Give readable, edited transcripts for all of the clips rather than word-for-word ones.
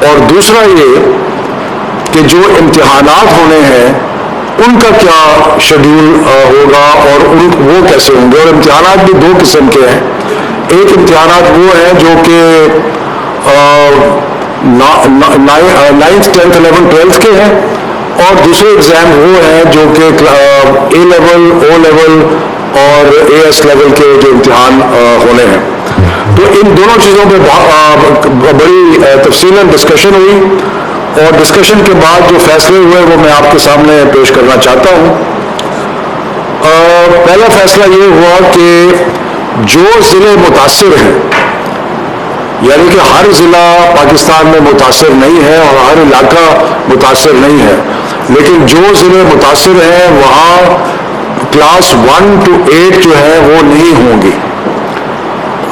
اور دوسرا یہ کہ جو امتحانات ہونے ہیں ان کا کیا شیڈول ہوگا اور وہ کیسے ہوں گے. اور امتحانات بھی دو قسم کے ہیں. ایک امتحانات وہ ہیں جو کہ 9th 10th 11th 12th کے ہیں, اور دوسرے ایگزام وہ ہیں جو کہ اے لیول او لیول اور اے ایس لیول کے جو امتحان ہونے ہیں. تو ان دونوں چیزوں پہ بڑی تفصیلاً ڈسکشن ہوئی, اور ڈسکشن کے بعد جو فیصلے ہوئے وہ میں آپ کے سامنے پیش کرنا چاہتا ہوں. پہلا فیصلہ یہ ہوا کہ جو ضلع متاثر ہیں, یعنی کہ ہر ضلع پاکستان میں متاثر نہیں ہے اور ہر علاقہ متاثر نہیں ہے, لیکن جو ضلع متاثر ہیں وہاں کلاس 1 to 8 جو ہے وہ نہیں ہوں گی,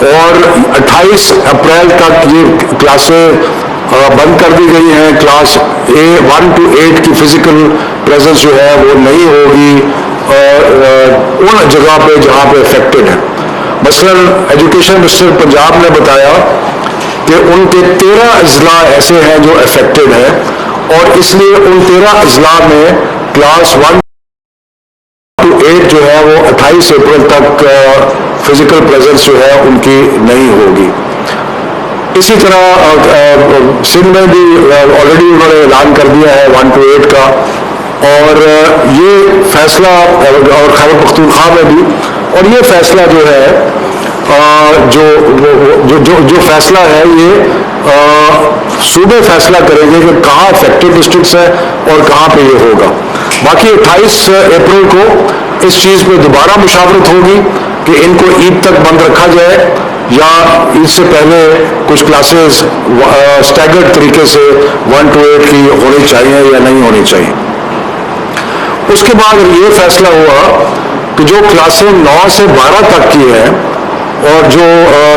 اور 28 اپریل تک یہ کلاسیں بند کر دی گئی ہیں. کلاس 1 to 8 کی فزیکل پریزنس جو ہے وہ نہیں ہوگی ان جگہ پہ جہاں پہ افیکٹڈ ہے. مثلا ایجوکیشن منسٹر پنجاب نے بتایا کہ ان کے 13 اضلاع ایسے ہیں جو افیکٹڈ ہیں, اور اس لیے ان 13 اضلاع میں کلاس 1 to 8 جو ہے وہ 28 اپریل تک فزیکل پریزنس جو ہے ان کی نہیں ہوگی. اسی طرح سندھ میں بھی آلریڈی انہوں نے اعلان کر دیا ہے 1 to 8 کا, اور یہ فیصلہ اور خیبر پختونخوا میں بھی, اور یہ فیصلہ جو ہے جو فیصلہ ہے یہ صوبے فیصلہ کریں گے کہ کہاں افیکٹڈ ڈسٹرکٹس ہیں اور کہاں پہ یہ ہوگا. باقی 28 اپریل کو اس چیز پہ دوبارہ مشاورت ہوگی کہ ان کو عید تک بند رکھا جائے یا عید سے پہلے کچھ کلاسز اسٹیگرڈ طریقے سے 1 to 8 کی ہونی چاہیے یا نہیں ہونی چاہیے. اس کے بعد یہ فیصلہ ہوا کہ جو کلاسیں 9 سے 12 تک کی ہیں اور جو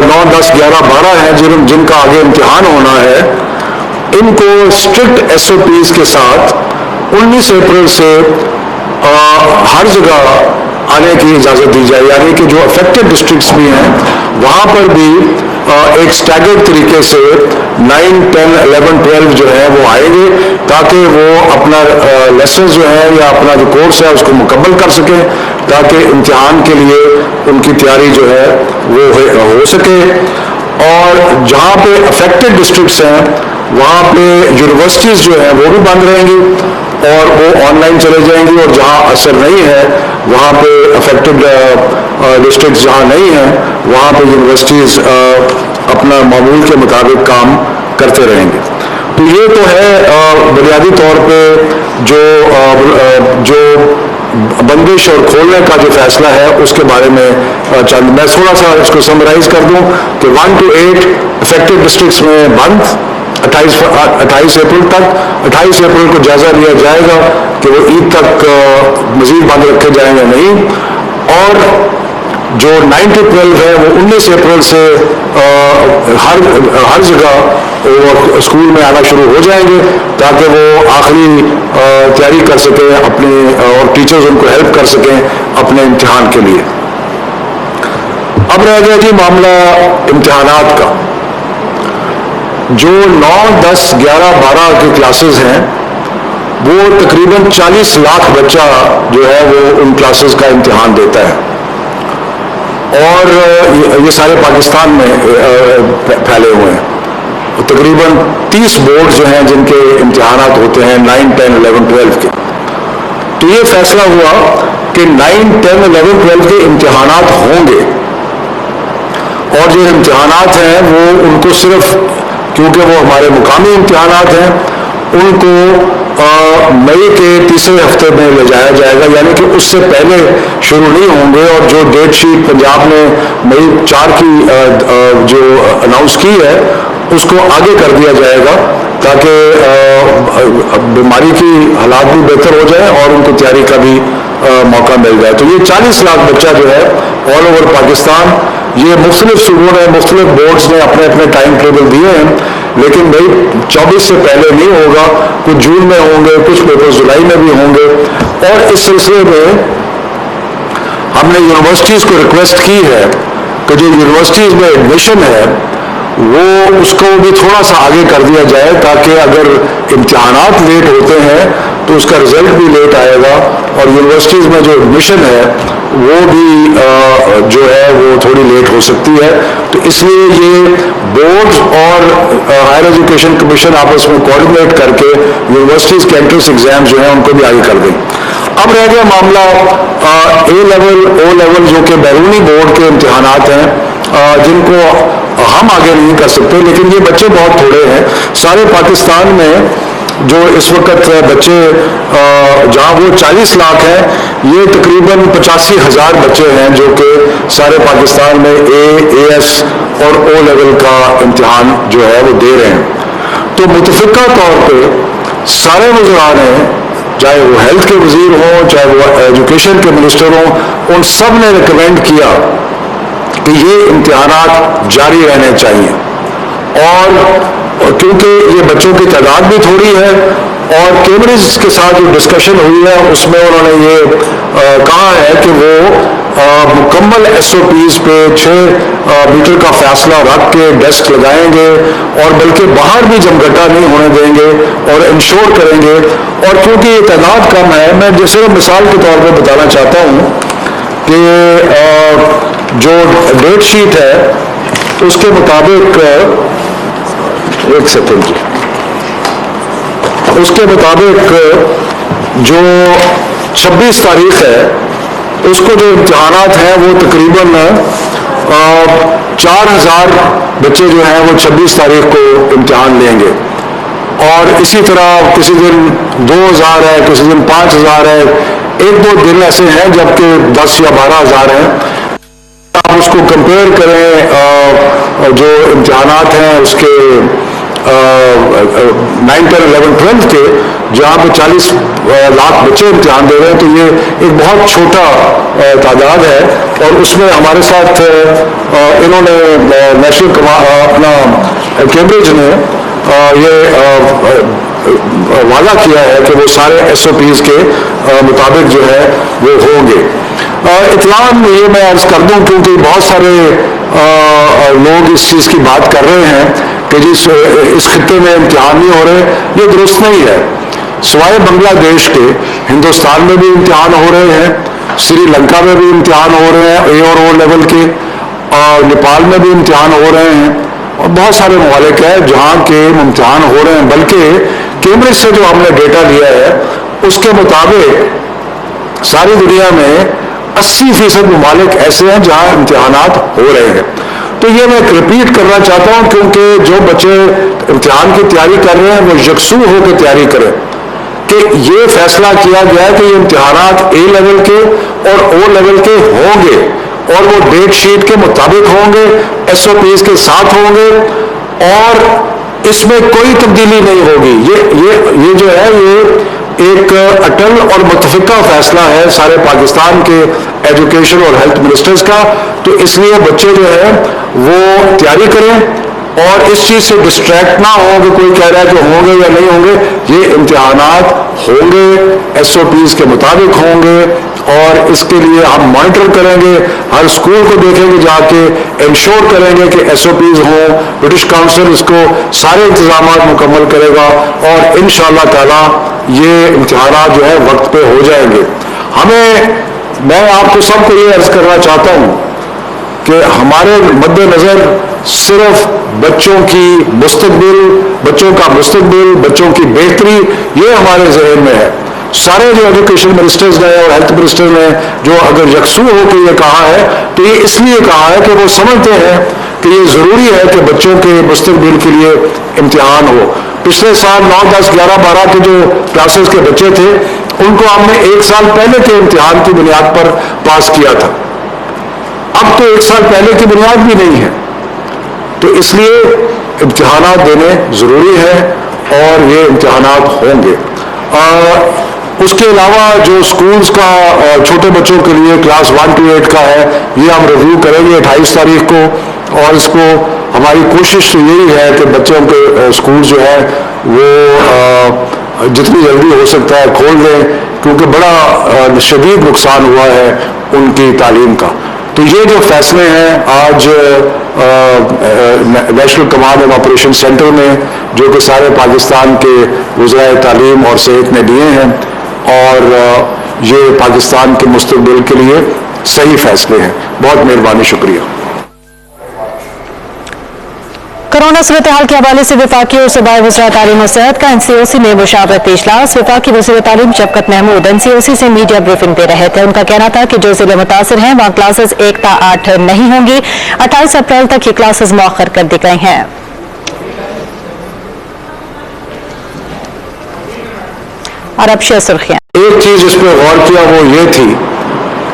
9 10 11 12 ہیں جن کا آگے امتحان ہونا ہے, ان کو اسٹرکٹ ایس او پیز کے ساتھ 19 اپریل سے ہر جگہ آنے کی اجازت دی جائے, یعنی کہ جو افیکٹڈ ڈسٹرکٹس بھی ہیں وہاں پر بھی ایک اسٹیگرڈ طریقے سے 9 10 11 12 جو ہے وہ آئیں گے, تاکہ وہ اپنا لیسنز جو ہے یا اپنا جو کورس ہے اس کو مکمل کر سکیں, تاکہ امتحان کے لیے ان کی تیاری جو ہے وہ ہو سکے. اور جہاں پہ افیکٹڈ ڈسٹرکٹس ہیں وہاں پہ یونیورسٹیز جو ہیں وہ بھی بند رہیں گی اور وہ آن لائن چلے جائیں گی, اور جہاں اثر نہیں ہے وہاں پہ افیکٹڈ ڈسٹرکٹس جہاں نہیں ہیں وہاں پہ یونیورسٹیز اپنا معمول کے مطابق کام کرتے رہیں گے. تو یہ تو ہے بنیادی طور پہ جو بندش اور کھولنے کا جو فیصلہ ہے اس کے بارے میں چند میں تھوڑا سا اس کو سمرائز کر دوں کہ 1 to 8 افیکٹڈ ڈسٹرکٹس میں بند 28 اپریل تک. 28 اپریل کو جائزہ لیا جائے گا کہ وہ عید تک مزید بند رکھے جائیں یا نہیں, اور جو 9 to 12 ہے وہ 19 اپریل سے ہر جگہ وہ اسکول میں آنا شروع ہو جائیں گے, تاکہ وہ آخری تیاری کر سکیں اپنے, اور ٹیچرز ان کو ہیلپ کر سکیں اپنے امتحان کے لیے. اب رہ گیا جی معاملہ امتحانات کا. جو 9 10 11 12 کی کلاسز ہیں وہ تقریباً 40 لاکھ بچہ جو ہے وہ ان کلاسز کا امتحان دیتا ہے, اور یہ سارے پاکستان میں پھیلے ہوئے ہیں. تقریباً 30 بورڈ جو ہیں جن کے امتحانات ہوتے ہیں 9 10 11 12 کے. تو یہ فیصلہ ہوا کہ 9 10 11 12 کے امتحانات ہوں گے, اور جو امتحانات ہیں وہ ان کو صرف کیونکہ وہ ہمارے مقامی امتحانات ہیں ان کو مئی کے تیسرے ہفتے میں لے جایا جائے گا, یعنی کہ اس سے پہلے شروع نہیں ہوں گے. اور جو ڈیٹ شیٹ پنجاب نے مئی 4 کی جو اناؤنس کی ہے اس کو آگے کر دیا جائے گا, تاکہ بیماری کی حالات بھی بہتر ہو جائے اور ان کو تیاری کا بھی موقع مل جائے. تو یہ 40 لاکھ بچہ جو ہے آل اوور پاکستان, یہ مختلف صوبوں نے مختلف بورڈز نے اپنے اپنے ٹائم ٹیبل دیے ہیں, لیکن بھائی 24 سے پہلے نہیں ہوگا, کچھ جون میں ہوں گے, کچھ پیپر جولائی میں بھی ہوں گے. اور اس سلسلے میں ہم نے یونیورسٹیز کو ریکویسٹ کی ہے کہ جو یونیورسٹیز میں ایڈمیشن ہے وہ اس کو بھی تھوڑا سا آگے کر دیا جائے تاکہ اگر امتحانات لیٹ ہوتے ہیں تو اس کا رزلٹ بھی لیٹ آئے گا اور یونیورسٹیز میں جو ایڈمیشن ہے وہ بھی جو ہے وہ تھوڑی لیٹ ہو سکتی ہے. تو اس لیے یہ بورڈ اور ہائر ایجوکیشن کمیشن آپس میں کوآرڈینیٹ کر کے یونیورسٹیز کے انٹرنس ایگزام جو ہیں ان کو بھی آگے کر دیں. اب رہ گیا معاملہ اے لیول او لیول جو کہ بیرونی بورڈ کے امتحانات ہیں جن کو ہم آگے نہیں کر سکتے لیکن یہ بچے بہت تھوڑے ہیں. سارے پاکستان میں جو اس وقت بچے جہاں وہ 40 لاکھ ہیں یہ تقریباً 85,000 بچے ہیں جو کہ سارے پاکستان میں اے ایس اور او لیول کا امتحان جو ہے وہ دے رہے ہیں. تو متفقہ طور پہ سارے وزران ہیں چاہے وہ ہیلتھ کے وزیر ہوں چاہے وہ ایجوکیشن کے منسٹر ہوں ان سب نے ریکمینڈ کیا کہ یہ امتحانات جاری رہنے چاہیے. اور کیونکہ یہ بچوں کی تعداد بھی تھوڑی ہے اور کیمبرج کے ساتھ جو ڈسکشن ہوئی ہے اس میں انہوں نے یہ کہا ہے کہ وہ مکمل ایس او پیز پہ 6 میٹر کا فاصلہ رکھ کے ڈیسک لگائیں گے اور بلکہ باہر بھی جمگٹا نہیں ہونے دیں گے اور انشور کریں گے. اور کیونکہ یہ تعداد کم ہے میں جیسے مثال کے طور پہ بتانا چاہتا ہوں کہ جو ڈیٹ شیٹ ہے اس کے مطابق ایک سیکنڈ جی اس کے مطابق جو 26 تاریخ ہے اس کو جو امتحانات ہیں وہ تقریباً 4,000 بچے جو ہیں وہ 26 تاریخ کو امتحان لیں گے اور اسی طرح کسی دن 2,000 ہے کسی دن 5,000 ہے. 1-2 دن ایسے ہیں جبکہ 10 یا 12,000 ہیں. آپ اس کو کمپیئر کریں جو امتحانات ہیں اس کے 9, 10, 11, 12 کے جہاں پہ 40 لاکھ بچے امتحان دے رہے ہیں تو یہ ایک بہت چھوٹا تعداد ہے. اور اس میں ہمارے ساتھ انہوں نے نیشنل اپنا کیمبرج نے یہ وعدہ کیا ہے کہ وہ سارے ایس او پیز کے مطابق جو ہے وہ ہوں گے. اطلاع یہ میں عرض کر دوں کیونکہ بہت سارے لوگ اس چیز کی بات کر رہے ہیں کہ جس اس خطے میں امتحان نہیں ہو رہے یہ درست نہیں ہے. سوائے بنگلہ دیش کے ہندوستان میں بھی امتحان ہو رہے ہیں سری لنکا میں بھی امتحان ہو رہے ہیں اے اور او لیول کے اور نیپال میں بھی امتحان ہو رہے ہیں اور بہت سارے ممالک ہیں جہاں کے امتحان ہو رہے ہیں. بلکہ کیمبرج سے جو ہم نے ڈیٹا لیا ہے اس کے مطابق ساری دنیا میں 80% ممالک ایسے ہیں جہاں امتحانات ہو رہے ہیں. تو یہ میں ریپیٹ کرنا چاہتا ہوں کیونکہ جو بچے امتحان کی تیاری کر رہے ہیں وہ یکسو ہو کے تیاری کریں کہ یہ فیصلہ کیا گیا ہے کہ یہ امتحانات اے لیول کے اور او لیول کے ہوں گے اور وہ ڈیٹ شیٹ کے مطابق ہوں گے ایس او پیز کے ساتھ ہوں گے اور اس میں کوئی تبدیلی نہیں ہوگی. یہ جو ہے یہ ایک اٹل اور متفقہ فیصلہ ہے سارے پاکستان کے ایجوکیشن اور ہیلتھ منسٹرز کا. تو اس لیے بچے جو ہیں وہ تیاری کریں اور اس چیز سے ڈسٹریکٹ نہ ہو کہ کوئی کہہ رہا ہے کہ ہوں گے یا نہیں ہوں گے. یہ امتحانات ہوں گے ایس او پیز کے مطابق ہوں گے اور اس کے لیے ہم مانیٹر کریں گے ہر اسکول کو دیکھیں گے جا کے انشور کریں گے کہ ایس او پیز ہوں. برٹش کاؤنسل اس کو سارے انتظامات مکمل کرے گا اور انشاءاللہ تعالی یہ امتحانات جو ہے وقت پہ ہو جائیں گے. میں آپ کو سب کو یہ عرض کرنا چاہتا ہوں کہ ہمارے مد نظر صرف بچوں کی مستقبل بچوں کا مستقبل بچوں کی بہتری یہ ہمارے ذہن میں ہے. سارے جو ایجوکیشن منسٹرز نے اور ہیلتھ منسٹر نے جو اگر یکسو ہو کے یہ کہا ہے تو یہ اس لیے کہا ہے کہ وہ سمجھتے ہیں کہ یہ ضروری ہے کہ بچوں کے مستقبل کے لیے امتحان ہو. پچھلے سال 9, 10, 11, 12 کے جو کلاسز کے بچے تھے ان کو ہم نے 1 سال پہلے کے امتحان کی بنیاد پر پاس کیا تھا. اب تو 1 سال پہلے کی بنیاد بھی نہیں ہے. تو اس لیے امتحانات دینے ضروری ہے اور یہ امتحانات ہوں گے. اس کے علاوہ جو سکولز کا چھوٹے بچوں کے لیے کلاس 1 to 8 کا ہے یہ ہم ریویو کریں گے 28 تاریخ کو اور اس کو ہماری کوشش تو یہی ہے کہ بچوں کے سکول جو ہے وہ جتنی جلدی ہو سکتا ہے کھول دیں کیونکہ بڑا شدید نقصان ہوا ہے ان کی تعلیم کا. تو یہ جو فیصلے ہیں آج national command and operation centre میں، جو کہ سارے پاکستان کے وزرائے تعلیم اور صحت نے دیے ہیں، اور یہ پاکستان کے مستقبل کے لیے صحیح فیصلے ہیں. بہت مہربانی، شکریہ. کورونا صورتحال کے حوالے سے وفاقی اور صوبائی وزراء تعلیم و صحت کا NCOC میں مشاورتی اجلاس. وفاقی وزیر تعلیم شفقت محمود NCOC سے میڈیا بریفنگ دے رہے تھے. ان کا کہنا تھا کہ جو ضلع متاثر ہیں وہاں کلاسز 1 تا 8 نہیں ہوں گی. 28 اپریل تک یہ کلاسز مؤخر کر دی گئی ہیں. اور اب شہ سرخیاں. ایک چیز اس پہ غور کیا وہ یہ تھی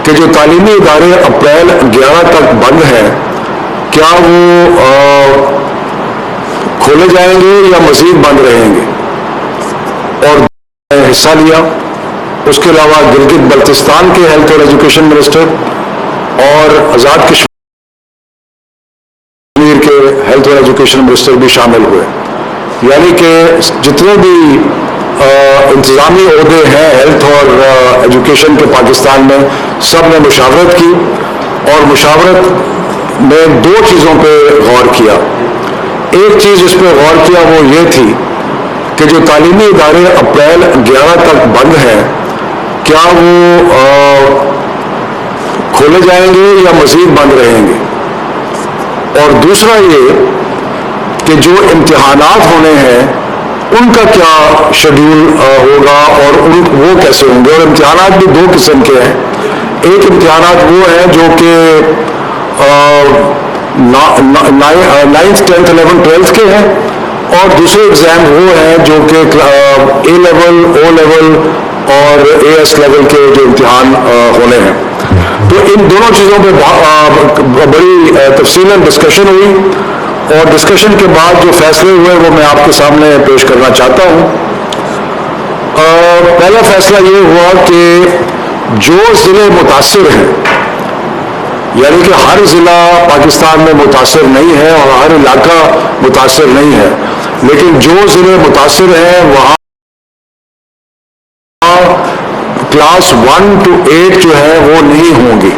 کہ جو تعلیمی ادارے اپریل 11 تک بند ہیں، کیا وہ کھولے جائیں گے یا مزید بند رہیں گے؟ اور حصہ لیا. اس کے علاوہ گلگت بلتستان کے ہیلتھ اور ایجوکیشن منسٹر اور آزاد کشمیر کے ہیلتھ اور ایجوکیشن منسٹر بھی شامل ہوئے. یعنی کہ جتنے بھی انتظامی عہدے ہیں ہیلتھ اور ایجوکیشن کے پاکستان میں، سب نے مشاورت کی، اور مشاورت میں 2 چیزوں پہ غور کیا. ایک چیز اس پہ غور کیا وہ یہ تھی کہ جو تعلیمی ادارے اپریل 11 تک بند ہیں، کیا وہ کھولے جائیں گے یا مزید بند رہیں گے؟ اور دوسرا یہ کہ جو امتحانات ہونے ہیں ان کا کیا شیڈول ہوگا اور وہ کیسے ہوں گے؟ اور امتحانات بھی 2 قسم کے ہیں. ایک امتحانات وہ ہیں جو کہ 9th 10th 11th 12th کے ہیں، اور دوسرے ایگزام وہ ہیں جو کہ A لیول، O لیول اور AS لیول کے جو امتحان ہونے ہیں. تو ان دونوں چیزوں پہ بڑی تفصیلاً ڈسکشن ہوئی، اور ڈسکشن کے بعد جو فیصلے ہوئے وہ میں آپ کے سامنے پیش کرنا چاہتا ہوں. پہلا فیصلہ یہ ہوا کہ جو ضلع متاثر ہیں، یعنی کہ ہر ضلع پاکستان میں متاثر نہیں ہے اور ہر علاقہ متاثر نہیں ہے، لیکن جو ضلع متاثر ہیں وہاں کلاس 1 to 8 جو ہے وہ نہیں ہوں گی،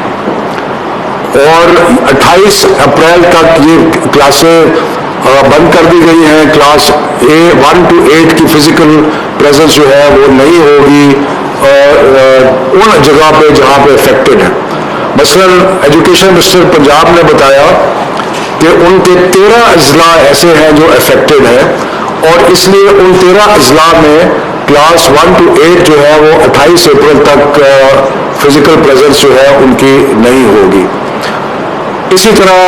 اور 28 اپریل تک یہ کلاسیں بند کر دی گئی ہیں. کلاس 1 to 8 کی فزیکل پریزنس جو ہے وہ نہیں ہوگی ان جگہ پہ جہاں پہ افیکٹڈ ہے. مثلا ایجوکیشن منسٹر پنجاب نے بتایا کہ ان کے 13 اضلاع ایسے ہیں جو افیکٹڈ ہیں، اور اس لیے ان 13 اضلاع میں کلاس 1 to 8 جو ہے وہ 28 اپریل تک فزیکل پریزنس جو ہے ان کی نہیں ہوگی. اسی طرح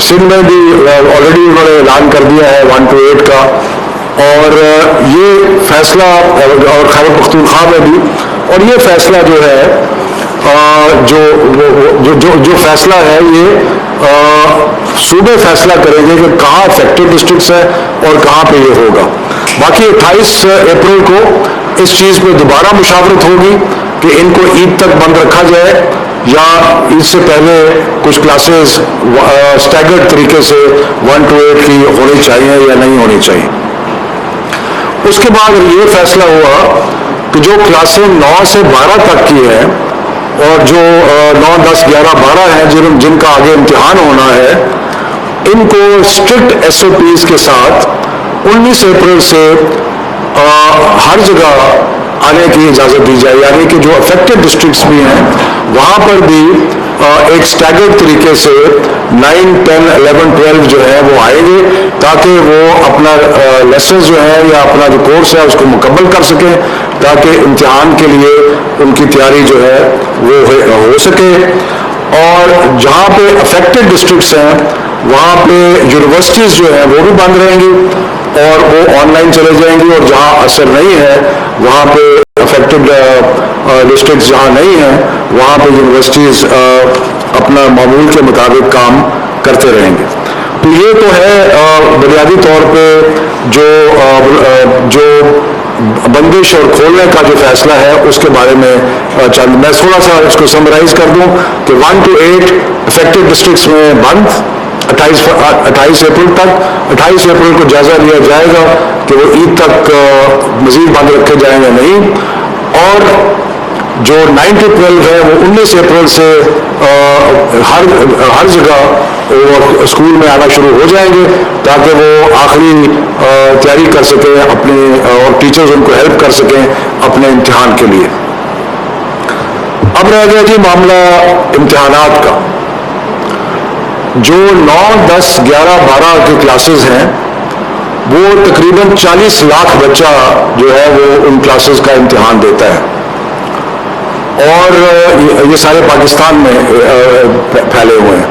سندھ میں بھی آلریڈی انہوں نے اعلان کر دیا ہے 1 to 8 کا، اور یہ فیصلہ اور خیبر پختونخوا میں بھی. اور یہ فیصلہ جو ہے جو فیصلہ ہے یہ صوبے فیصلہ کریں گے کہ کہاں افیکٹڈ ڈسٹرکٹس ہیں اور کہاں پہ یہ ہوگا. باقی 28 اپریل کو اس چیز پہ دوبارہ مشاورت ہوگی کہ ان کو عید تک بند رکھا جائے یا عید سے پہلے کچھ کلاسز اسٹیگرڈ طریقے سے 1 to 8 کی ہونی چاہیے یا نہیں ہونی چاہیے. اس کے بعد یہ فیصلہ ہوا کہ جو کلاسیں 9 سے 12 تک کی ہیں اور جو 9 10 11 12 ہیں جن کا آگے امتحان ہونا ہے، ان کو اسٹرکٹ SOPs کے ساتھ 19 اپریل سے ہر جگہ آنے کی اجازت دی جائے. یعنی کہ جو افیکٹڈ ڈسٹرکٹس بھی ہیں وہاں پر بھی ایک اسٹیگرڈ طریقے سے 9 10 11 12 جو ہے وہ آئیں گے، تاکہ وہ اپنا لیسنز جو ہے یا اپنا جو کورس ہے اس کو مکمل کر سکیں، تاکہ امتحان کے لیے ان کی تیاری جو ہے وہ ہو سکے. اور جہاں پہ افیکٹڈ ڈسٹرکٹس ہیں وہاں پہ یونیورسٹیز جو ہیں وہ بھی بند رہیں گی اور وہ آن لائن چلے جائیں گی، اور جہاں اثر نہیں ہے وہاں پہ افیکٹڈ ڈسٹرکٹس جہاں نہیں ہیں وہاں پہ یونیورسٹیز اپنا معمول کے مطابق کام کرتے رہیں گے. تو یہ تو ہے بنیادی طور پہ جو بندش اور کھولنے کا جو فیصلہ ہے اس کے بارے میں چند میں تھوڑا سا اس کو سمرائز کر دوں کہ 1 to 8 افیکٹڈ ڈسٹرکٹس میں بند 28 اپریل تک. 28 اپریل کو جائزہ لیا جائے گا کہ وہ عید تک مزید بند رکھے جائیں یا نہیں. اور جو 9 to 12 ہے وہ 19 اپریل سے ہر جگہ وہ اسکول میں آنا شروع ہو جائیں گے تاکہ وہ آخری تیاری کر سکیں اپنے اور ٹیچرز ان کو ہیلپ کر سکیں اپنے امتحان کے لیے. اب رہ گیا جی معاملہ امتحانات کا. جو 9, 10, 11, 12 کے کلاسز ہیں وہ تقریباً 40 لاکھ بچہ جو ہے وہ ان کلاسز کا امتحان دیتا ہے اور یہ سارے پاکستان میں پھیلے ہوئے ہیں.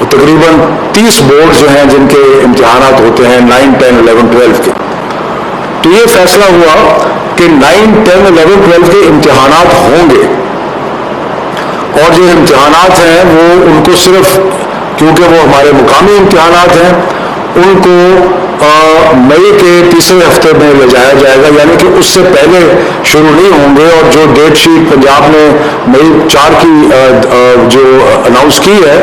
تقریباً 30 بورڈ جو ہیں جن کے امتحانات ہوتے ہیں 9, 10, 11, 12 کے. تو یہ فیصلہ ہوا کہ 9, 10, 11, 12 کے امتحانات ہوں گے اور جو امتحانات ہیں وہ ان کو صرف کیونکہ وہ ہمارے مقامی امتحانات ہیں ان کو مئی کے تیسرے ہفتے میں لے جایا جائے گا, یعنی کہ اس سے پہلے شروع نہیں ہوں گے. اور جو ڈیٹ شیٹ پنجاب نے مئی 4 کی جو اناؤنس کی ہے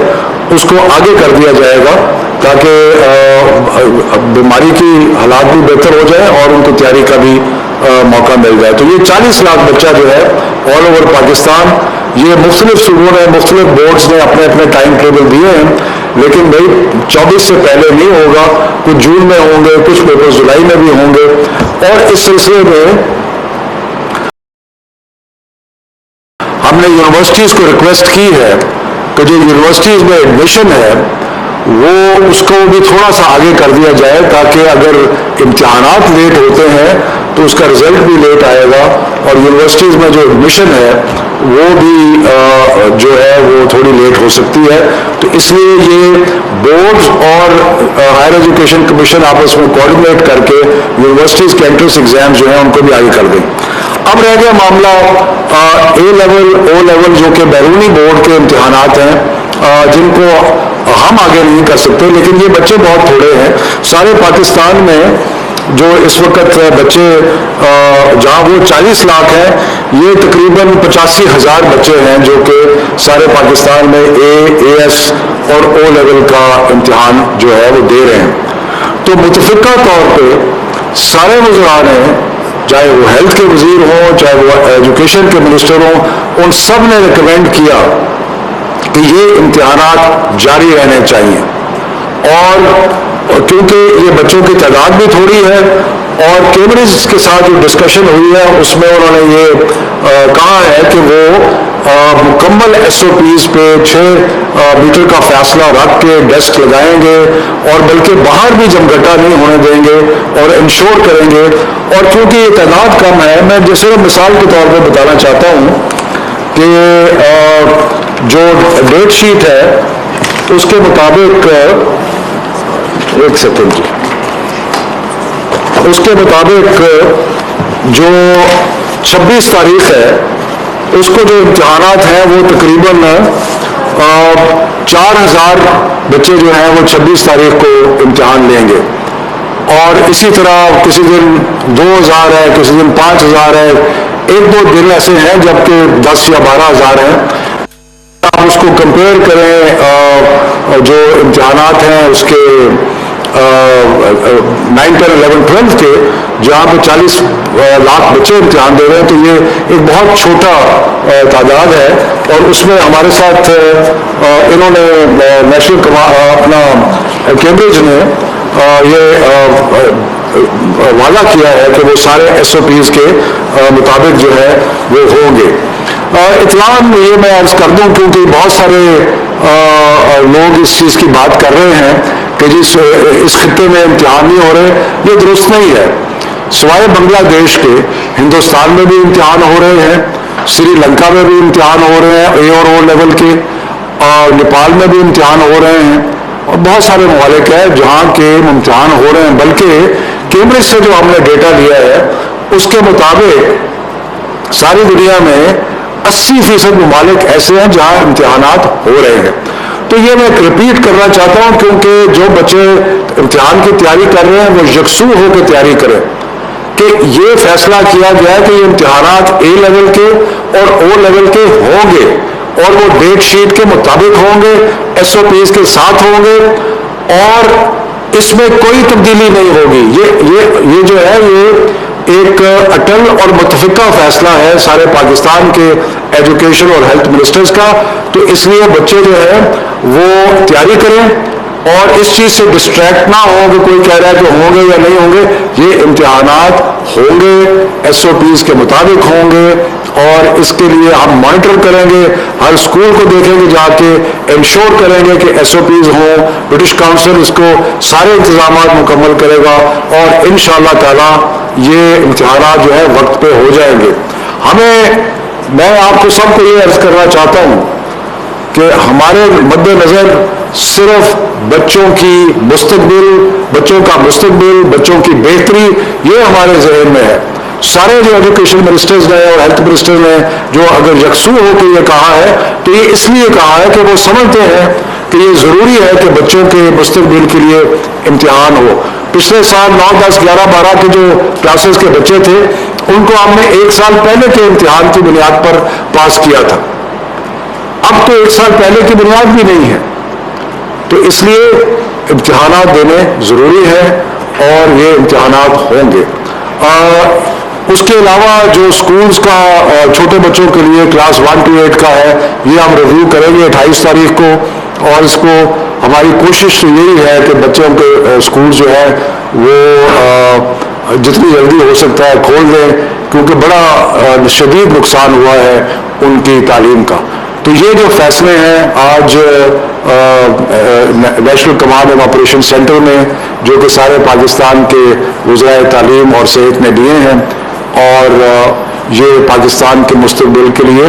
اس کو آگے کر دیا جائے گا تاکہ بیماری کی حالات بھی بہتر ہو جائے اور ان کو تیاری کا بھی موقع مل جائے. تو یہ 40 لاکھ بچہ جو ہے آل اوور پاکستان, یہ مختلف صوبوں نے مختلف بورڈز نے اپنے اپنے ٹائم ٹیبل دیے ہیں لیکن بھائی 24 سے پہلے نہیں ہوگا, کچھ جون میں ہوں گے, کچھ پیپر جولائی میں بھی ہوں گے. اور اس سلسلے میں ہم نے یونیورسٹیز کو ریکویسٹ کی ہے کہ جو یونیورسٹیز میں ایڈمیشن ہے وہ اس کو بھی تھوڑا سا آگے کر دیا جائے تاکہ اگر امتحانات لیٹ ہوتے ہیں تو اس کا رزلٹ بھی لیٹ آئے گا اور یونیورسٹیز میں جو ایڈمیشن ہے وہ بھی جو ہے وہ تھوڑی لیٹ ہو سکتی ہے. تو اس لیے یہ بورڈز اور ہائر ایجوکیشن کمیشن آپس میں کوآرڈینیٹ کر کے یونیورسٹیز کے انٹرنس ایگزام جو ہیں ان کو بھی آگے کر دیں. اب رہ گیا معاملہ اے لیول, او لیول جو کہ بیرونی بورڈ کے امتحانات ہیں جن کو ہم آگے نہیں کر سکتے لیکن یہ بچے بہت تھوڑے ہیں. سارے پاکستان میں جو اس وقت بچے جہاں وہ 40 لاکھ ہیں, یہ تقریباً 85,000 بچے ہیں جو کہ سارے پاکستان میں اے ایس اور او لیول کا امتحان جو ہے وہ دے رہے ہیں. تو متفقہ طور پہ سارے وزراء نے, چاہے وہ ہیلتھ کے وزیر ہوں چاہے وہ ایجوکیشن کے منسٹر ہوں, ان سب نے ریکمینڈ کیا کہ یہ امتحانات جاری رہنے چاہیے. اور کیونکہ یہ بچوں کی تعداد بھی تھوڑی ہے اور کیمبرج کے ساتھ جو ڈسکشن ہوئی ہے اس میں انہوں نے یہ کہا ہے کہ وہ مکمل ایس او پیز پہ 6 میٹر کا فاصلہ رکھ کے ڈیسک لگائیں گے اور بلکہ باہر بھی جمگھٹا نہیں ہونے دیں گے اور انشور کریں گے. اور کیونکہ یہ تعداد کم ہے, میں جیسے مثال کے طور پہ بتانا چاہتا ہوں کہ جو ڈیٹ شیٹ ہے اس کے مطابق, ایک سیکنڈ جی, اس کے مطابق جو 26 تاریخ ہے اس کو جو امتحانات ہیں وہ تقریباً 4,000 بچے جو ہیں وہ 26 تاریخ کو امتحان لیں گے. اور اسی طرح کسی دن 2,000 ہے, کسی دن 5,000 ہے, 1-2 دن ایسے ہیں جبکہ 10 یا 12,000 ہیں. آپ اس کو کمپیئر کریں جو امتحانات ہیں اس کے 9, 10, 11, 12 کے, جہاں پہ 40 لاکھ بچے امتحان دے رہے ہیں, تو یہ ایک بہت چھوٹا تعداد ہے. اور اس میں ہمارے ساتھ انہوں نے نیشنل اپنا کیمبرج نے یہ وعدہ کیا ہے کہ وہ سارے ایس او پیز کے مطابق جو ہے وہ ہوں گے. اطلاع یہ میں عرض کر دوں کیونکہ بہت سارے لوگ اس چیز کی بات کر رہے ہیں کہ جس اس خطے میں امتحان نہیں ہو رہے, یہ درست نہیں ہے. سوائے بنگلہ دیش کے ہندوستان میں بھی امتحان ہو رہے ہیں, سری لنکا میں بھی امتحان ہو رہے ہیں اے اور او لیول کے, اور نیپال میں بھی امتحان ہو رہے ہیں, اور بہت سارے ممالک ہیں جہاں کے امتحان ہو رہے ہیں. بلکہ کیمبرج سے جو ہم نے ڈیٹا لیا ہے اس کے مطابق ساری دنیا میں 80% ممالک ایسے ہیں جہاں امتحانات ہو رہے ہیں. تو یہ میں ریپیٹ کرنا چاہتا ہوں کیونکہ جو بچے امتحان کی تیاری کر رہے ہیں وہ یکسو ہو کے تیاری کریں کہ یہ فیصلہ کیا گیا ہے کہ یہ امتحانات اے لیول کے اور او لیول کے ہوں گے اور وہ ڈیٹ شیٹ کے مطابق ہوں گے, ایس او پیز کے ساتھ ہوں گے اور اس میں کوئی تبدیلی نہیں ہوگی. یہ جو ہے یہ ایک اٹل اور متفقہ فیصلہ ہے سارے پاکستان کے ایجوکیشن اور ہیلتھ منسٹرز کا. تو اس لیے بچے جو ہے وہ تیاری کریں اور اس چیز سے ڈسٹریکٹ نہ ہو کہ کوئی کہہ رہا ہے کہ ہوں گے یا نہیں ہوں گے. یہ امتحانات ہوں گے, SOPs کے مطابق ہوں گے, اور اس کے لیے ہم مانیٹر کریں گے, ہر اسکول کو دیکھیں گے جا کے, انشور کریں گے کہ SOPs ہوں. برٹش کاؤنسل اس کو سارے انتظامات مکمل کرے گا اور انشاءاللہ تعالی یہ امتحانات جو ہے وقت پہ ہو جائیں گے. میں آپ کو سب کو یہ عرض کرنا چاہتا ہوں کہ ہمارے مد نظر صرف بچوں کی مستقبل, بچوں کا مستقبل, بچوں کی بہتری یہ ہمارے ذہن میں ہے. سارے جو ایجوکیشن منسٹرز نے اور ہیلتھ منسٹر نے جو اگر یکسو ہو کے یہ کہا ہے تو یہ اس لیے کہا ہے کہ وہ سمجھتے ہیں کہ یہ ضروری ہے کہ بچوں کے مستقبل کے لیے امتحان ہو. پچھلے سال 9, 10, 11, 12 کے جو کلاسز کے بچے تھے ان کو ہم نے 1 سال پہلے کے امتحان کی بنیاد پر پاس کیا تھا. اب تو 1 سال پہلے کی بنیاد بھی نہیں ہے, تو اس لیے امتحانات دینے ضروری ہے اور یہ امتحانات ہوں گے. اس کے علاوہ جو اسکولز کا چھوٹے بچوں کے لیے کلاس 1 to 8 کا ہے یہ ہم ریویو کریں گے 28 تاریخ کو, اور اس کو ہماری کوشش یہی ہے کہ بچوں کے اسکول جو ہے وہ جتنی جلدی ہو سکتا ہے کھول دیں, کیونکہ بڑا شدید نقصان ہوا ہے ان کی تعلیم کا. تو یہ جو فیصلے ہیں آج national command and operation centre میں جو کہ سارے پاکستان کے وزرائے تعلیم اور صحت نے دیے ہیں, اور یہ پاکستان کے مستقبل کے لیے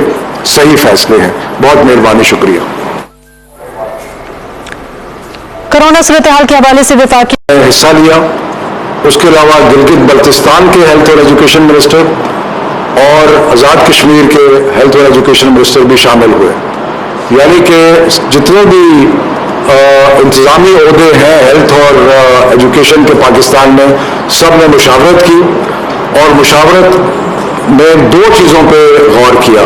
صحیح فیصلے ہیں. بہت مہربانی, شکریہ. کورونا صورتحال کے حوالے سے وفاقی حصہ لیا. اس کے علاوہ گلگت بلتستان کے ہیلتھ اور ایجوکیشن منسٹر اور آزاد کشمیر کے ہیلتھ اور ایجوکیشن منسٹر بھی شامل ہوئے. یعنی کہ جتنے بھی انتظامی عہدے ہیں ہیلتھ اور ایجوکیشن کے پاکستان میں, سب نے مشاورت کی, اور مشاورت میں 2 چیزوں پہ غور کیا.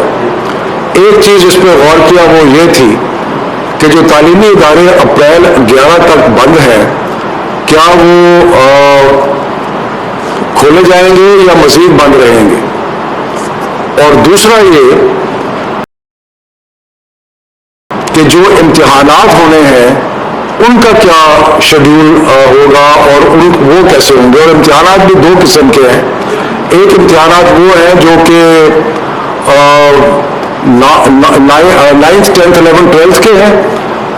ایک چیز اس پہ غور کیا وہ یہ تھی کہ جو تعلیمی ادارے اپریل 11 تک بند ہیں کیا وہ کھولے جائیں گے یا مزید بند رہیں گے. اور دوسرا یہ کہ جو امتحانات ہونے ہیں ان کا کیا شیڈول ہوگا اور وہ کیسے ہوں گے. اور امتحانات بھی 2 قسم کے ہیں. ایک امتحانات وہ ہیں جو کہ 9th, 10th, 11th, 12th کے ہیں,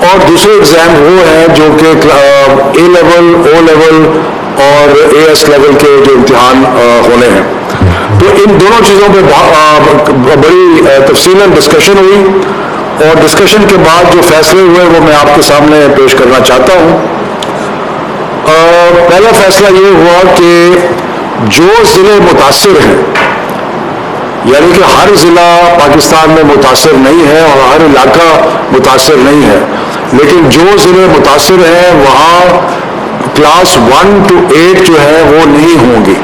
اور دوسرے ایگزام وہ ہیں جو کہ A لیول, O لیول اور AS لیول کے جو امتحان ہونے ہیں. تو ان دونوں چیزوں پہ بڑی تفصیل ڈسکشن ہوئی, اور ڈسکشن کے بعد جو فیصلے ہوئے وہ میں آپ کے سامنے پیش کرنا چاہتا ہوں. پہلا فیصلہ یہ ہوا کہ جو ضلع متاثر ہیں, یعنی کہ ہر ضلع پاکستان میں متاثر نہیں ہے اور ہر علاقہ متاثر نہیں ہے, لیکن جو ضلع متاثر ہیں وہاں کلاس 1 to 8 جو ہے وہ نہیں ہوں گی,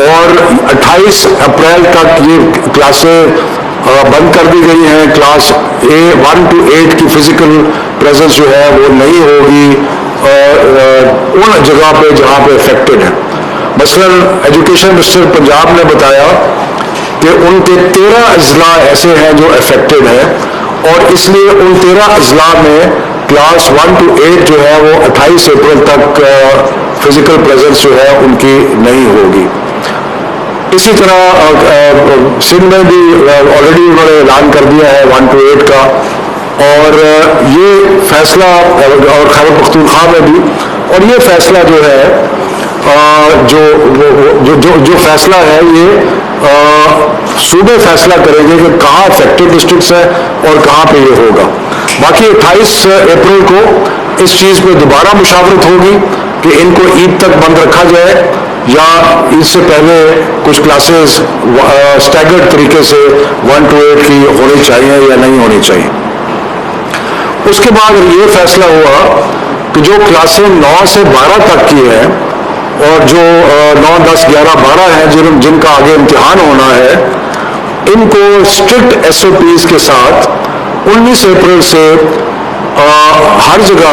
اور 28 اپریل تک یہ کلاسیں بند کر دی گئی ہیں. کلاس 1 to 8 کی فزیکل پریزنس جو ہے وہ نہیں ہوگی ان جگہ پہ جہاں پہ افیکٹڈ ہے. مثلا ایجوکیشن منسٹر پنجاب نے بتایا کہ ان کے 13 اضلاع ایسے ہیں جو افیکٹڈ ہیں, اور اس لیے ان 13 اضلاع میں کلاس 1 to 8 جو ہے وہ 28 اپریل تک فزیکل پریزنس جو ہے ان کی نہیں ہوگی. اسی طرح سندھ میں بھی آلریڈی انہوں نے اعلان کر دیا ہے 1 to 8 کا, اور یہ فیصلہ اور خیبر پختونخوا میں بھی, اور یہ فیصلہ جو ہے جو فیصلہ ہے یہ صوبے فیصلہ کریں گے کہ کہاں افیکٹڈ ڈسٹرکٹس ہیں اور کہاں پہ یہ ہوگا. باقی 28 اپریل کو اس چیز پہ دوبارہ مشاورت ہوگی کہ ان کو عید تک بند رکھا جائے یا عید سے پہلے کچھ کلاسز اسٹیگرڈ طریقے سے 1 to 8 کی ہونی چاہیے یا نہیں ہونی چاہیے. اس کے بعد یہ فیصلہ ہوا کہ جو کلاسیں 9 سے 12 تک کی ہیں اور جو 9, 10, 11, 12 ہیں جن کا آگے امتحان ہونا ہے, ان کو اسٹرکٹ SOPs کے ساتھ 19 اپریل سے ہر جگہ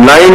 9,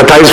28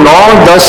9, 10,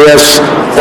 AS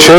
6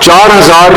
4000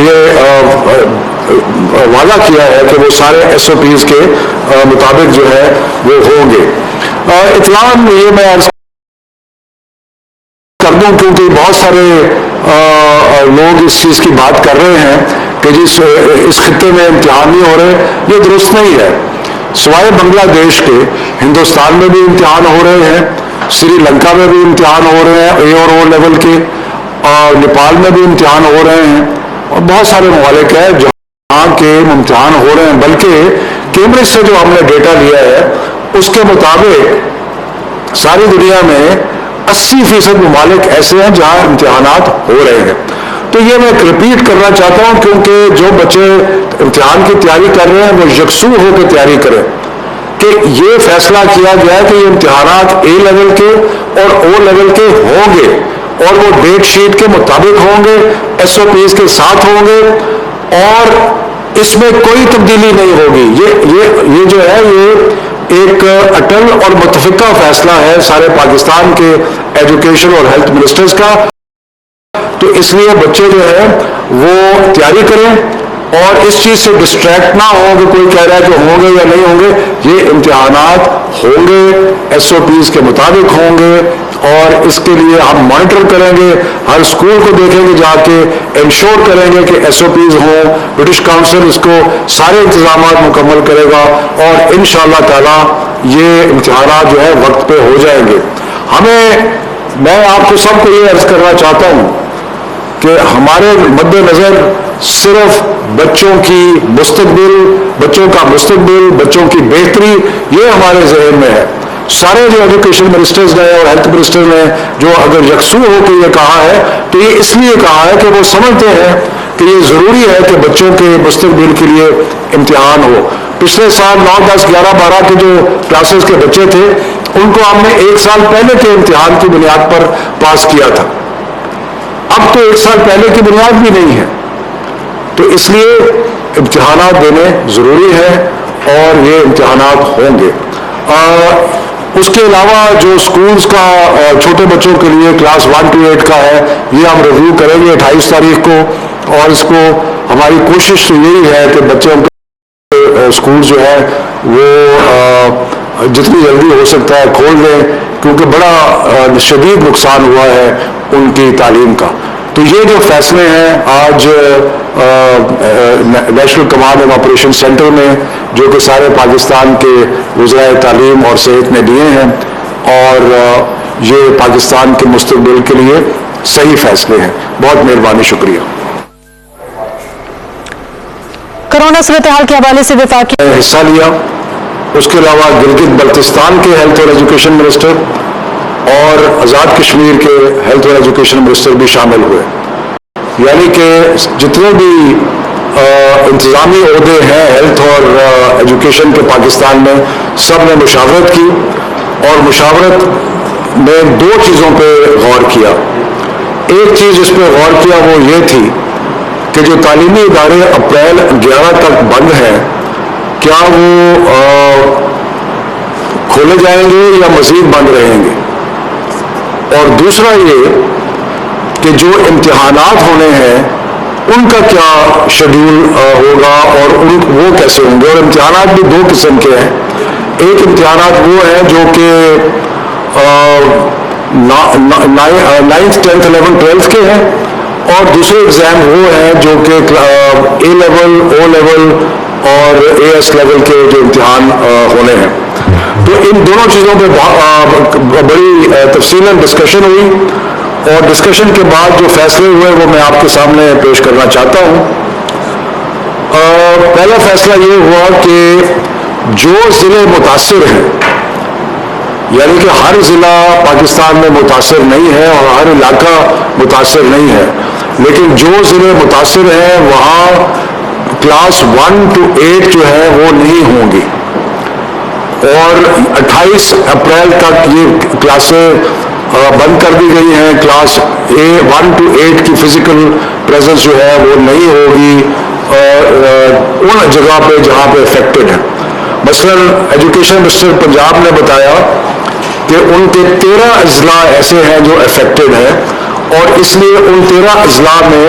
یہ وعدہ کیا ہے کہ وہ سارے SOPs کے مطابق جو ہے وہ ہوں گے. اطلاع یہ میں عرض کر دوں کیونکہ بہت سارے لوگ اس چیز کی بات کر رہے ہیں کہ اس خطے میں امتحان نہیں ہو رہے. یہ درست نہیں ہے. سوائے بنگلہ دیش کے ہندوستان میں بھی امتحان ہو رہے ہیں, سری لنکا میں بھی امتحان ہو رہے ہیں A اور O لیول کے, اور نیپال میں بھی امتحان ہو رہے ہیں, اور بہت سارے ممالک ہیں جہاں کے امتحان ہو رہے ہیں. بلکہ کیمبرج سے جو ہم نے ڈیٹا لیا ہے اس کے مطابق ساری دنیا میں 80% ممالک ایسے ہیں جہاں امتحانات ہو رہے ہیں. تو یہ میں رپیٹ کرنا چاہتا ہوں کیونکہ جو بچے امتحان کی تیاری کر رہے ہیں وہ یکسو ہو کے تیاری کریں کہ یہ فیصلہ کیا گیا ہے کہ یہ امتحانات A لیول کے اور O لیول کے ہوں گے, اور وہ ڈیٹ شیٹ کے مطابق ہوں گے, SOPs کے ساتھ ہوں گے, اور اس میں کوئی تبدیلی نہیں ہوگی. یہ جو ہے یہ ایک اٹل اور متفقہ فیصلہ ہے سارے پاکستان کے ایجوکیشن اور ہیلتھ منسٹرز کا. تو اس لیے بچے جو ہے وہ تیاری کریں اور اس چیز سے ڈسٹریکٹ نہ ہو کہ کوئی کہہ رہا ہے کہ ہوں گے یا نہیں ہوں گے. یہ امتحانات ہوں گے, SOPs کے مطابق ہوں گے, اور اس کے لیے ہم مانیٹر کریں گے, ہر اسکول کو دیکھیں گے, جا کے انشور کریں گے کہ SOPs ہوں. برٹش کاؤنسل اس کو سارے انتظامات مکمل کرے گا, اور انشاءاللہ تعالی یہ امتحانات جو ہے وقت پہ ہو جائیں گے. میں آپ کو سب کو یہ عرض کرنا چاہتا ہوں کہ ہمارے مد نظر صرف بچوں کی مستقبل, بچوں کا مستقبل, بچوں کی بہتری یہ ہمارے ذہن میں ہے. سارے جو ایجوکیشن منسٹرز نے اور ہیلتھ منسٹر نے جو اگر یکسو ہو کے یہ کہا ہے تو یہ اس لیے کہا ہے کہ وہ سمجھتے ہیں کہ یہ ضروری ہے کہ بچوں کے مستقبل کے لیے امتحان ہو. پچھلے سال 9, 10, 11, 12 کے جو کلاسز کے بچے تھے ان کو ہم نے 1 سال پہلے کے امتحان کی بنیاد پر پاس کیا تھا. اب تو 1 سال پہلے کی بنیاد بھی نہیں ہے. تو اس لیے امتحانات دینے ضروری ہے اور یہ امتحانات ہوں گے. اس کے علاوہ جو سکولز کا چھوٹے بچوں کے لیے کلاس 1 to 8 کا ہے یہ ہم ریویو کریں گے 28 تاریخ کو, اور اس کو ہماری کوشش تو یہی ہے کہ بچوں کے اسکول جو ہے وہ جتنی جلدی ہو سکتا ہے کھول دیں, کیونکہ بڑا شدید نقصان ہوا ہے ان کی تعلیم کا. تو یہ جو فیصلے ہیں آج national command and operation centre میں جو کہ سارے پاکستان کے وزرائے تعلیم اور صحت نے دیے ہیں, اور یہ پاکستان کے مستقبل کے لیے صحیح فیصلے ہیں. بہت مہربانی, شکریہ. کورونا صورتحال کے حوالے سے وفاقی حصہ لیا. اس کے علاوہ گلگت بلتستان کے ہیلتھ اور ایجوکیشن منسٹر اور آزاد کشمیر کے ہیلتھ اور ایجوکیشن منسٹر بھی شامل ہوئے. یعنی کہ جتنے بھی انتظامی عہدے ہیں ہیلتھ اور ایجوکیشن کے پاکستان میں سب نے مشاورت کی, اور مشاورت میں 2 چیزوں پہ غور کیا. ایک چیز اس پہ غور کیا وہ یہ تھی کہ جو تعلیمی ادارے اپریل 11 تک بند ہیں کیا وہ کھولے جائیں گے یا مزید بند رہیں گے. اور دوسرا یہ کہ جو امتحانات ہونے ہیں ان کا کیا شیڈول ہوگا اور وہ کیسے ہوں گے. اور امتحانات بھی 2 قسم کے ہیں. ایک امتحانات وہ ہیں جو کہ 9th, 10th, 11th, 12th کے ہیں, اور دوسرے ایگزام وہ ہیں جو کہ A لیول, O لیول اور AS لیول کے جو امتحان ہونے ہیں. تو ان دونوں چیزوں پہ بڑی تفصیل ڈسکشن ہوئی, اور ڈسکشن کے بعد جو فیصلے ہوئے وہ میں آپ کے سامنے پیش کرنا چاہتا ہوں. پہلا فیصلہ یہ ہوا کہ جو ضلع متاثر ہیں, یعنی کہ ہر ضلع پاکستان میں متاثر نہیں ہے اور ہر علاقہ متاثر نہیں ہے, لیکن جو ضلع متاثر ہیں وہاں کلاس 1 to 8 جو ہے وہ نہیں ہوں گی, اور 28 اپریل تک یہ کلاسیں بند کر دی گئی ہیں. کلاس 1 to 8 کی فزیکل پریزنس جو ہے وہ نہیں ہوگی ان جگہ پہ جہاں پہ افیکٹڈ ہے. مثلا ایجوکیشن منسٹر پنجاب نے بتایا کہ ان کے 13 اضلاع ایسے ہیں جو افیکٹڈ ہیں, اور اس لیے ان 13 اضلاع میں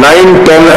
9, 10,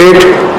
8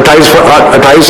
28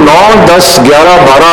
9, 10, 11, 12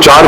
4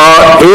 A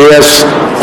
AS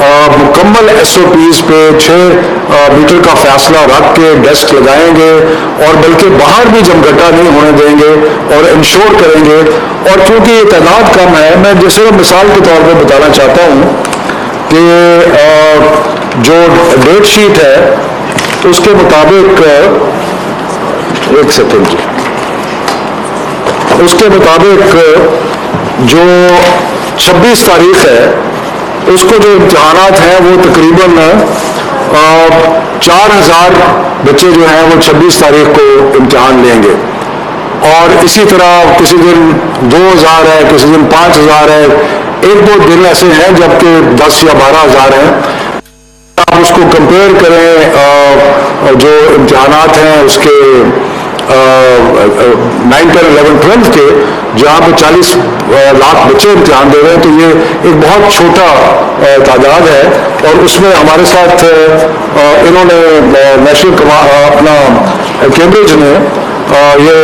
مکمل SOPs پہ 6 میٹر کا فاصلہ رکھ کے ڈیسک لگائیں گے اور بلکہ باہر بھی جمگٹا نہیں ہونے دیں گے اور انشور کریں گے. اور چونکہ یہ تعداد کم ہے, میں جیسے مثال کے طور پہ بتانا چاہتا ہوں کہ جو ڈیٹ شیٹ ہے اس کے مطابق ایک سیکنڈ جی, اس کے مطابق جو 26 تاریخ ہے اس کو جو امتحانات ہیں وہ تقریباً 4000 بچے جو ہیں وہ 26 تاریخ کو امتحان لیں گے. اور اسی طرح کسی دن 2000 ہے, کسی دن 5000 ہے, ایک دو دن ایسے ہیں جبکہ 10 یا 12000 ہیں. آپ اس کو کمپیئر کریں جو امتحانات ہیں اس کے 9, 10, 11, 12 کے, جہاں پہ 40 لاکھ بچے امتحان دے رہے ہیں, تو یہ ایک بہت چھوٹا تعداد ہے. اور اس میں ہمارے ساتھ انہوں نے نیشنل اپنا کیمبرج نے یہ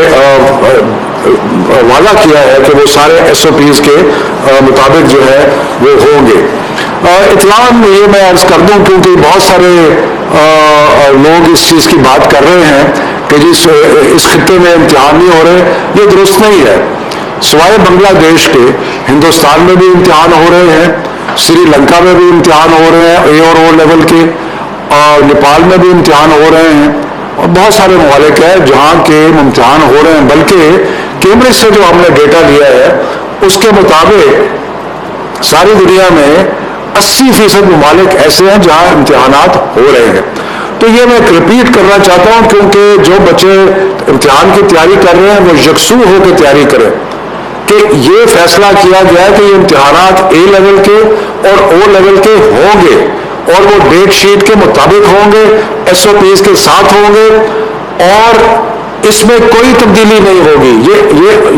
وعدہ کیا ہے کہ وہ سارے SOPs کے مطابق جو ہے وہ ہوں گے. اطلاع یہ میں عرض کر دوں کیونکہ بہت سارے لوگ اس چیز کی بات کر رہے ہیں کہ جس اس خطے میں امتحان نہیں ہو رہے, یہ درست نہیں ہے. سوائے بنگلہ دیش کے ہندوستان میں بھی امتحان ہو رہے ہیں, سری لنکا میں بھی امتحان ہو رہے ہیں A اور O لیول کے, اور نیپال میں بھی امتحان ہو رہے ہیں, اور بہت سارے ممالک ہیں جہاں کے امتحان ہو رہے ہیں. بلکہ کیمبرج سے جو ہم نے ڈیٹا لیا ہے اس کے مطابق ساری دنیا میں 80% ممالک ایسے ہیں جہاں امتحانات ہو رہے ہیں. تو یہ میں رپیٹ کرنا چاہتا ہوں کیونکہ جو بچے امتحان کی تیاری کر رہے ہیں وہ یکسو ہو کے تیاری کریں کہ یہ فیصلہ کیا گیا ہے کہ یہ امتحانات A لیول کے اور O لیول کے ہوں گے, اور وہ ڈیٹ شیٹ کے مطابق ہوں گے, SOPs کے ساتھ ہوں گے, اور اس میں کوئی تبدیلی نہیں ہوگی.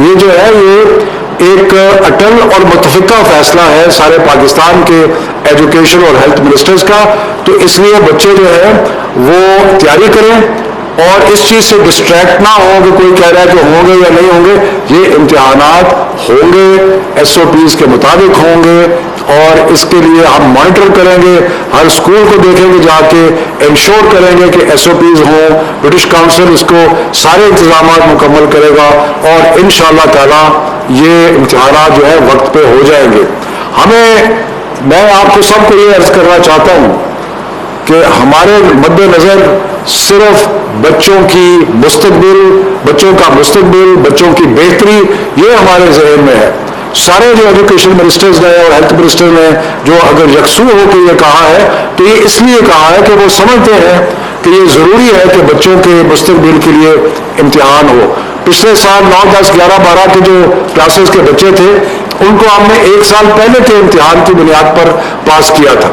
یہ جو ہے یہ ایک اٹل اور متفقہ فیصلہ ہے سارے پاکستان کے ایجوکیشن اور ہیلتھ منسٹرز کا. تو اس لیے بچے جو ہیں وہ تیاری کریں اور اس چیز سے ڈسٹریکٹ نہ ہو کہ کوئی کہہ رہا ہے کہ ہوں گے یا نہیں ہوں گے. یہ امتحانات ہوں گے, SOPs کے مطابق ہوں گے, اور اس کے لیے ہم مانیٹر کریں گے, ہر اسکول کو دیکھیں گے, جا کے انشور کریں گے کہ SOPs ہوں. برٹش کاؤنسل اس کو سارے انتظامات مکمل کرے گا, اور انشاءاللہ تعالی یہ امتحانات جو ہے وقت پہ ہو جائیں گے. میں آپ کو سب کو یہ عرض کرنا چاہتا ہوں کہ ہمارے مد نظر صرف بچوں کی مستقبل, بچوں کا مستقبل, بچوں کی بہتری یہ ہمارے ذہن میں ہے. سارے جو ایجوکیشن منسٹرز نے اور ہیلتھ منسٹر نے جو اگر یکسو ہو کے یہ کہا ہے تو یہ اس لیے کہا ہے کہ وہ سمجھتے ہیں کہ یہ ضروری ہے کہ بچوں کے مستقبل کے لیے امتحان ہو. پچھلے سال 9, 10, 11, 12 کے جو کلاسز کے بچے تھے ان کو ہم نے 1 سال پہلے کے امتحان کی بنیاد پر پاس کیا تھا.